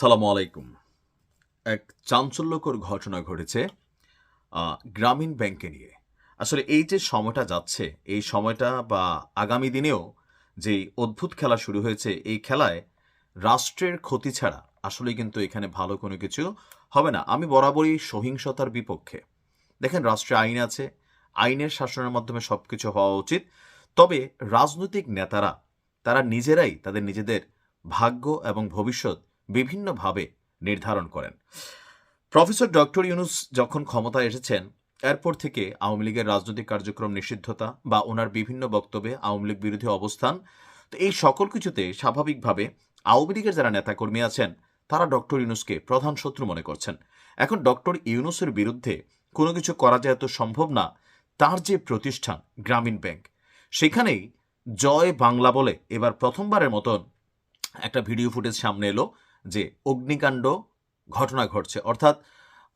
সালামু আলাইকুম। এক চাঞ্চল্যকর ঘটনা ঘটেছে গ্রামীণ ব্যাংকে নিয়ে। আসলে এই যে সময়টা যাচ্ছে, এই সময়টা বা আগামী দিনেও যেই অদ্ভুত খেলা শুরু হয়েছে, এই খেলায় রাষ্ট্রের ক্ষতি ছাড়া আসলেই কিন্তু এখানে ভালো কোনো কিছু হবে না। আমি বরাবরই সহিংসতার বিপক্ষে। দেখেন, রাষ্ট্রে আইন আছে, আইনের শাসনের মাধ্যমে সবকিছু হওয়া উচিত। তবে রাজনৈতিক নেতারা তারা নিজেরাই তাদের নিজেদের ভাগ্য এবং ভবিষ্যৎ বিভিন্নভাবে নির্ধারণ করেন। প্রফেসর ডক্টর ইউনুস যখন ক্ষমতায় এসেছেন, এরপর থেকে আওয়ামী লীগের রাজনৈতিক কার্যক্রম নিষিদ্ধতা বা ওনার বিভিন্ন বক্তব্যে আওয়ামী লীগ বিরোধী অবস্থান, তো এই সকল কিছুতে স্বাভাবিকভাবে আওয়ামী লীগের যারা নেতাকর্মী আছেন তারা ডক্টর ইউনুসকে প্রধান শত্রু মনে করছেন। এখন ডক্টর ইউনুসের বিরুদ্ধে কোনো কিছু করা যায় তো সম্ভব না। তার যে প্রতিষ্ঠান গ্রামীণ ব্যাংক, সেখানেই জয় বাংলা বলে এবার প্রথমবারের মতন একটা ভিডিও ফুটেজ সামনে এলো যে অগ্নিকাণ্ড ঘটনা ঘটছে। অর্থাৎ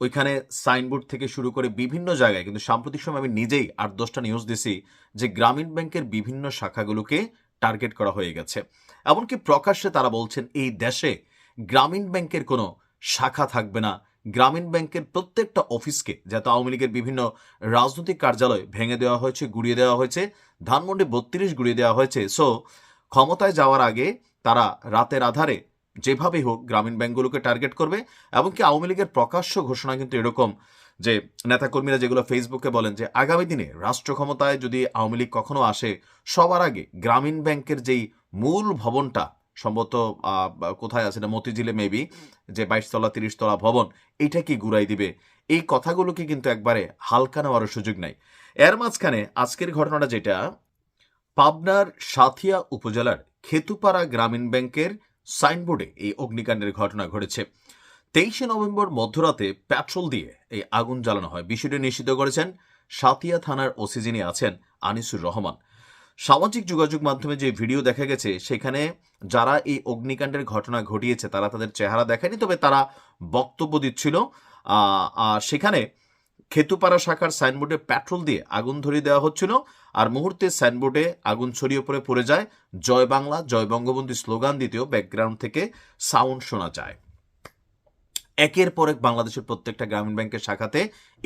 ওইখানে সাইনবোর্ড থেকে শুরু করে বিভিন্ন জায়গায়, কিন্তু সাম্প্রতিক সময় আমি নিজেই 8-10টা নিউজ দিছি যে গ্রামীণ ব্যাংকের বিভিন্ন শাখাগুলোকে টার্গেট করা হয়ে গেছে। এমনকি প্রকাশ্যে তারা বলছেন এই দেশে গ্রামীণ ব্যাংকের কোনো শাখা থাকবে না। গ্রামীণ ব্যাংকের প্রত্যেকটা অফিসকে, যাতে আওয়ামী লীগের বিভিন্ন রাজনৈতিক কার্যালয় ভেঙে দেওয়া হয়েছে, গুড়িয়ে দেওয়া হয়েছে, ধানমন্ডি 32 গুড়িয়ে দেওয়া হয়েছে। সো ক্ষমতায় যাওয়ার আগে তারা রাতের আধারে যেভাবেই হোক গ্রামীণ ব্যাংকগুলোকে টার্গেট করবে। এমনকি আওয়ামী লীগের প্রকাশ্য ঘোষণা কিন্তু এরকম যে নেতাকর্মীরা যেগুলো ফেসবুকে বলেন যে আগামী দিনে রাষ্ট্র ক্ষমতায় যদি আওয়ামী লীগ কখনো আসে, সবার আগে গ্রামীণ ব্যাংকের যেই মূল ভবনটা সম্ভবত কোথায় আছে, মতিঝিলে মেবি, যে 22 তলা 30 তলা ভবন, এইটা কি গুড়াই দিবে। এই কথাগুলোকে কিন্তু একবারে হালকা নেওয়ার সুযোগ নাই। এর মাঝখানে আজকের ঘটনাটা যেটা, পাবনার সাথিয়া উপজেলার খেতুপাড়া গ্রামীণ ব্যাংকের সাইনবোর্ডে এই অগ্নিকাণ্ডের ঘটনা ঘটেছে। 23 নভেম্বর মধ্যরাতে পেট্রোল দিয়ে এই আগুন জ্বালানো হয়। বিষয়টি নিশ্চিত করেছেন সাথিয়া থানার ওসি যিনি আছেন আনিসুর রহমান। সামাজিক যোগাযোগ মাধ্যমে যে ভিডিও দেখা গেছে, সেখানে যারা এই অগ্নিকাণ্ডের ঘটনা ঘটিয়েছে তারা তাদের চেহারা দেখায়নি, তবে তারা বক্তব্য দিচ্ছিল। সেখানে খেতুপাড়া শাখার সাইনবোর্ডে পেট্রোল দিয়ে আগুন ধরিয়ে দেওয়া হচ্ছিল, আর মুহূর্তে সাইনবোর্ডে আগুন ছড়িয়ে পড়ে যায়। জয় বাংলা, জয় বঙ্গবন্ধু স্লোগান দিতেও ব্যাকগ্রাউন্ড থেকে সাউন্ড শোনা যায়। একের পর এক বাংলাদেশের প্রত্যেকটা গ্রামীণ ব্যাংকের শাখাতে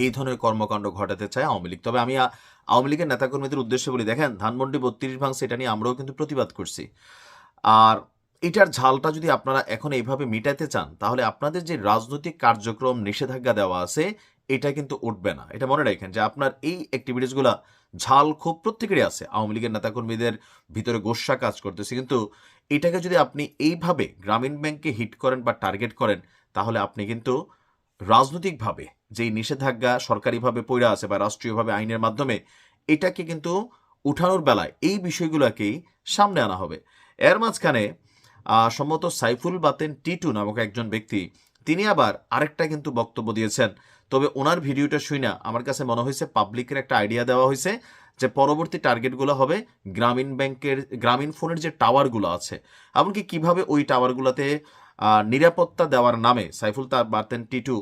এই ধরনের কর্মকাণ্ড ঘটাতে চায় আওয়ামী লীগ। তবে আমি আওয়ামী লীগের নেতাকর্মীদের উদ্দেশ্যে বলি, দেখেন, ধানমন্ডি 32 ভাঙছে, এটা নিয়ে আমরাও কিন্তু প্রতিবাদ করছি। আর এটার ঝালটা যদি আপনারা এখন এইভাবে মিটাতে চান, তাহলে আপনাদের যে রাজনৈতিক কার্যক্রম নিষেধাজ্ঞা দেওয়া আছে, এটা কিন্তু উঠবে না। এটা মনে রাখেন যে আপনার এই অ্যাক্টিভিটিসগুলা ঝাল খুব প্রত্যেকেরই আছে। আওয়ামী লীগের নেতাকর্মীদের ভিতরে গোস্বা কাজ করতেছে, কিন্তু এটাকে যদি আপনি এইভাবে গ্রামীণ ব্যাংককে হিট করেন বা টার্গেট করেন, তাহলে আপনি কিন্তু রাজনৈতিকভাবে যেই নিষেধাজ্ঞা সরকারিভাবে পড়ে আছে বা রাষ্ট্রীয়ভাবে আইনের মাধ্যমে, এটাকে কিন্তু উঠানোর বেলায় এই বিষয়গুলোকেই সামনে আনা হবে। এর মাঝখানে সম্ভবত সাইফুল বাতেন টিটু নামক একজন ব্যক্তি, তিনি আবার আরেকটা কিন্তু বক্তব্য দিয়েছেন। তবে ওনার ভিডিওটা শুনে আমার কাছে মনে হয়েছে পাবলিকের একটা আইডিয়া দেওয়া হয়েছে যে পরবর্তী টার্গেটগুলো হবে গ্রামীণ ব্যাংকের, গ্রামীণ ফোনের যে টাওয়ারগুলো আছে, এমনকি কিভাবে ওই টাওয়ারগুলোতে নিরাপত্তা দেওয়ার নামে সাইফুল তার বাতেন টিটু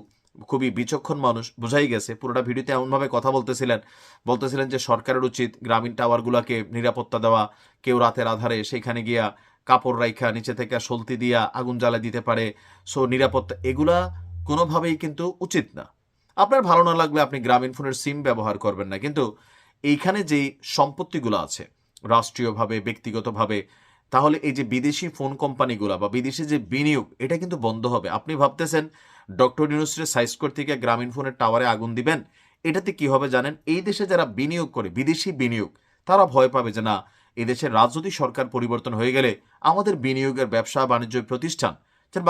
খুবই বিচক্ষণ মানুষ, বোঝাই গেছে। পুরোটা ভিডিওতে এমনভাবে কথা বলতেছিলেন যে সরকারের উচিত গ্রামীণ টাওয়ারগুলোকে নিরাপত্তা দেওয়া। কেউ রাতের আধারে সেখানে গিয়া কাপড় রাইখা নিচে থেকে সলতি দিয়া আগুন জ্বালা দিতে পারে। সো নিরাপত্তা, এগুলা কোনোভাবেই কিন্তু উচিত না। আপনার ভালো না লাগলে আপনি গ্রামীণ ফোনের সিম ব্যবহার করবেন না, কিন্তু এইখানে যেই সম্পত্তিগুলো আছে রাষ্ট্রীয়ভাবে, ব্যক্তিগতভাবে, তাহলে এই যে বিদেশি ফোন কোম্পানিগুলো বা বিদেশি যে বিনিয়োগ, এটা কিন্তু বন্ধ হবে। আপনি ভাবতেছেন ডক্টর ইউনুসের সাইজ করতে গিয়ে গ্রামীণ ফোনের টাওয়ারে আগুন দিবেন, এটাতে কি হবে জানেন? এই দেশে যারা বিনিয়োগ করে, বিদেশি বিনিয়োগ, তারা ভয় পাবে যে না, এদেশের রাজনৈতিক সরকার পরিবর্তন হয়ে গেলে আমাদের বিনিয়োগের ব্যবসা বাণিজ্য প্রতিষ্ঠান,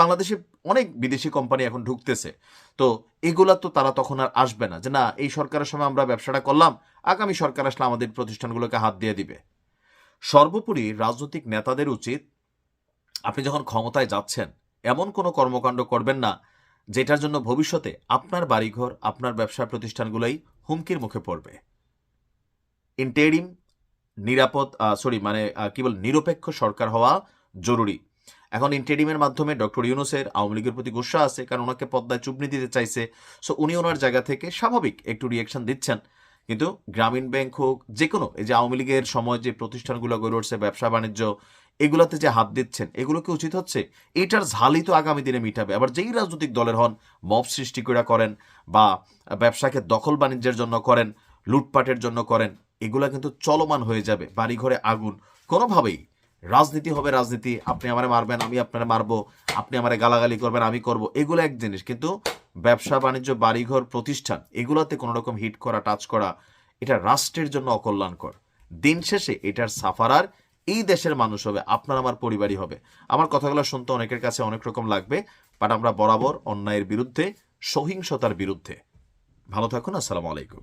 বাংলাদেশে অনেক বিদেশি কোম্পানি এখন ঢুকতেছে, তো এগুলা তো তারা তখন আর আসবে না যে না, এই সরকারের সময় আমরা ব্যবসাটা করলাম, আগামী সরকার আসলে আমাদের প্রতিষ্ঠানগুলোকে হাত দিয়ে দিবে। সর্বোপরি রাজনৈতিক নেতাদের উচিত, আপনি যখন ক্ষমতায় যাচ্ছেন, এমন কোনো কর্মকাণ্ড করবেন না যেটার জন্য ভবিষ্যতে আপনার বাড়িঘর, আপনার ব্যবসা প্রতিষ্ঠানগুলোই হুমকির মুখে পড়বে। ইন্টেরিম নিরপেক্ষ সরকার হওয়া জরুরি। এখন ইন্টেরিমের মাধ্যমে ডক্টর ইউনুসের আওয়ামী লীগের প্রতি গুসা আছে, কারণ ওনাকে পদ্মায় চুবনি দিতে চাইছে। সো উনি ওনার জায়গা থেকে স্বাভাবিক একটু রিয়াকশন দিচ্ছেন। কিন্তু গ্রামীণ ব্যাংক হোক, যে কোনো, এই যে আওয়ামী লীগের সময় যে প্রতিষ্ঠানগুলো গড়ে উঠছে, ব্যবসা বাণিজ্য, এগুলাতে যে হাত দিচ্ছেন এগুলো কি উচিত হচ্ছে? এটার ঝালই তো আগামী দিনে মিটাবে। আবার যেই রাজনৈতিক দলের হন, মব সৃষ্টি করে করেন বা ব্যবসাকে দখল বাণিজ্যের জন্য করেন, লুটপাটের জন্য করেন, এগুলা কিন্তু চলমান হয়ে যাবে। বাড়িঘরে আগুন, কোনোভাবেই রাজনীতি হবে রাজনীতি। আপনি আমারে মারবেন, আমি আপনারে মারবো, আপনি আমারে গালাগালি করবেন, আমি করব, এগুলো এক জিনিস। কিন্তু ব্যবসা বাণিজ্য, বাড়িঘর, প্রতিষ্ঠান, এগুলাতে কোনো রকম হিট করা, টাচ করা, এটা রাষ্ট্রের জন্য অকল্যাণকর। দিন শেষে এটার সাফারার এই দেশের মানুষ হবে, আপনার আমার পরিবারই হবে। আমার কথাগুলো শুনতে অনেকের কাছে অনেক রকম লাগবে, বাট আমরা বরাবর অন্যায়ের বিরুদ্ধে, সহিংসতার বিরুদ্ধে। ভালো থাকুন। আসসালামু আলাইকুম।